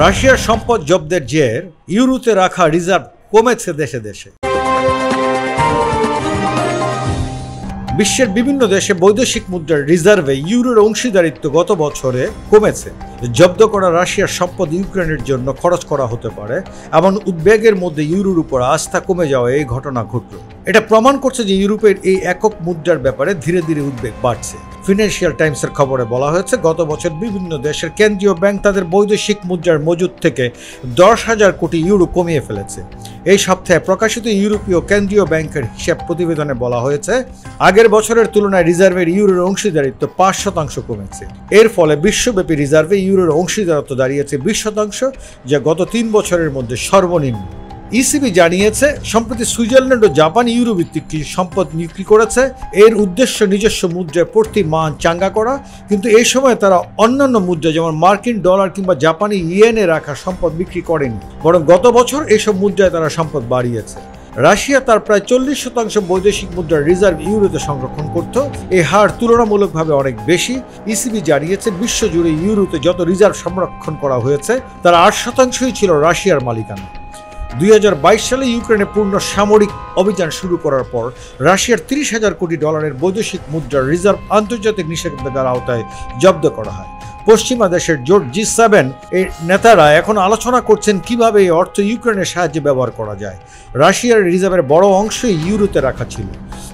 রাশিয়ার সম্পদ জব্দের জের ইউরোতে রাখা রিজার্ভ কমেছে দেশে দেশে। বিশ্বের বিভিন্ন দেশে বৈদেশিক মুদ্রার রিজার্ভে ইউরোর অংশীদারিত্ব গত বছরে কমেছে। জব্দ করা রাশিয়ার সম্পদ ইউক্রেনের জন্য খরচ করা হতে পারে এমন উদ্বেগের মধ্যে ইউরোর উপর আস্থা কমে যাওয়া এই ঘটনা ঘটল। এটা প্রমাণ করছে যে ইউরোপের এই একক মুদ্রার ব্যাপারে ধীরে ধীরে উদ্বেগ বাড়ছে। ফিনান্সিয়াল টাইমসের খবরে বলা হয়েছে, গত বছর বিভিন্ন দেশের কেন্দ্রীয় ব্যাংক তাদের বৈদেশিক মুদ্রার মজুদ থেকে 10,000 কোটি ইউরো কমিয়ে ফেলেছে। এই সপ্তাহে প্রকাশিত ইউরোপীয় কেন্দ্রীয় ব্যাংকের হিসাব প্রতিবেদনে বলা হয়েছে, আগের বছরের তুলনায় রিজার্ভের ইউরোর অংশীদারিত্ব 5% কমেছে। এর ফলে বিশ্বব্যাপী রিজার্ভে ইউরোর অংশীদারিত্ব দাঁড়িয়েছে 20%, যা গত 3 বছরের মধ্যে সর্বনিম্ন। ইসিবি জানিয়েছে, সম্প্রতি সুইজারল্যান্ড ও জাপান ইউরো ভিত্তিক কিছু সম্পদ বিক্রি করেছে। এর উদ্দেশ্য নিজস্ব মুদ্রায় প্রতি মান চাঙ্গা করা, কিন্তু এই সময় তারা অন্যান্য মুদ্রা যেমন মার্কিন ডলার কিংবা জাপানি ইয়েনে রাখা সম্পদ বিক্রি করেনি, বরং গত বছর এইসব মুদ্রায় তারা সম্পদ বাড়িয়েছে। রাশিয়া তার প্রায় 40% বৈদেশিক মুদ্রার রিজার্ভ ইউরোতে সংরক্ষণ করত। এই হার তুলনামূলকভাবে অনেক বেশি। ইসিবি জানিয়েছে, বিশ্বজুড়ে ইউরোতে যত রিজার্ভ সংরক্ষণ করা হয়েছে তার 8%ই ছিল রাশিয়ার মালিকানা। 2022 সালে ইউক্রেনে পূর্ণ সামরিক অভিযান শুরু করার পর রাশিয়ার 30,000 কোটি ডলারের বৈদেশিক মুদ্রার রিজার্ভ আন্তর্জাতিক নিষেধাজ্ঞার আওতায় জব্দ করা হয়। পশ্চিমা দেশের জোট G7 এর নেতারা এখন আলোচনা করছেন কিভাবে এই অর্থ ইউক্রেনের সাহায্যে ব্যবহার করা যায়। রাশিয়ার রিজার্ভের বড় অংশই ইউরোতে রাখা ছিল,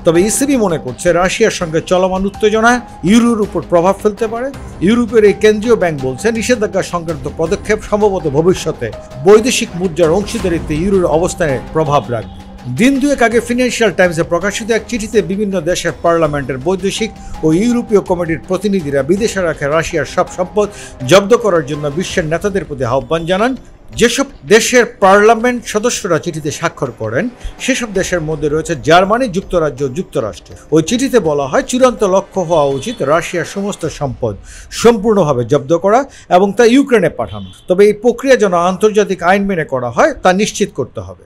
তবে ইসিবি মনে করছে রাশিয়ার সঙ্গে চলমান উত্তেজনা ইউরোর উপর প্রভাব ফেলতে পারে। ইউরোপের এই কেন্দ্রীয় ব্যাংক বলছে, নিষেধাজ্ঞা সংক্রান্ত পদক্ষেপ সম্ভবত ভবিষ্যতে বৈদেশিক মুদ্রার অংশীদারিত্বে ইউরোর অবস্থানে প্রভাব রাখবে। দিন দুয়েক আগে ফিনান্সিয়াল টাইমসে প্রকাশিত এক চিঠিতে বিভিন্ন দেশের পার্লামেন্টের বৈদেশিক ও ইউরোপীয় কমিটির প্রতিনিধিরা বিদেশে রাখা রাশিয়ার সব সম্পদ জব্দ করার জন্য বিশ্বের নেতাদের প্রতি আহ্বান জানান। যেসব দেশের পার্লামেন্ট সদস্যরা চিঠিতে স্বাক্ষর করেন সেসব দেশের মধ্যে রয়েছে জার্মানি, যুক্তরাজ্য, যুক্তরাষ্ট্র। ওই চিঠিতে বলা হয়, চূড়ান্ত লক্ষ্য হওয়া উচিত রাশিয়ার সমস্ত সম্পদ সম্পূর্ণভাবে জব্দ করা এবং তা ইউক্রেনে পাঠানো। তবে এই প্রক্রিয়া যেন আন্তর্জাতিক আইন মেনে করা হয় তা নিশ্চিত করতে হবে।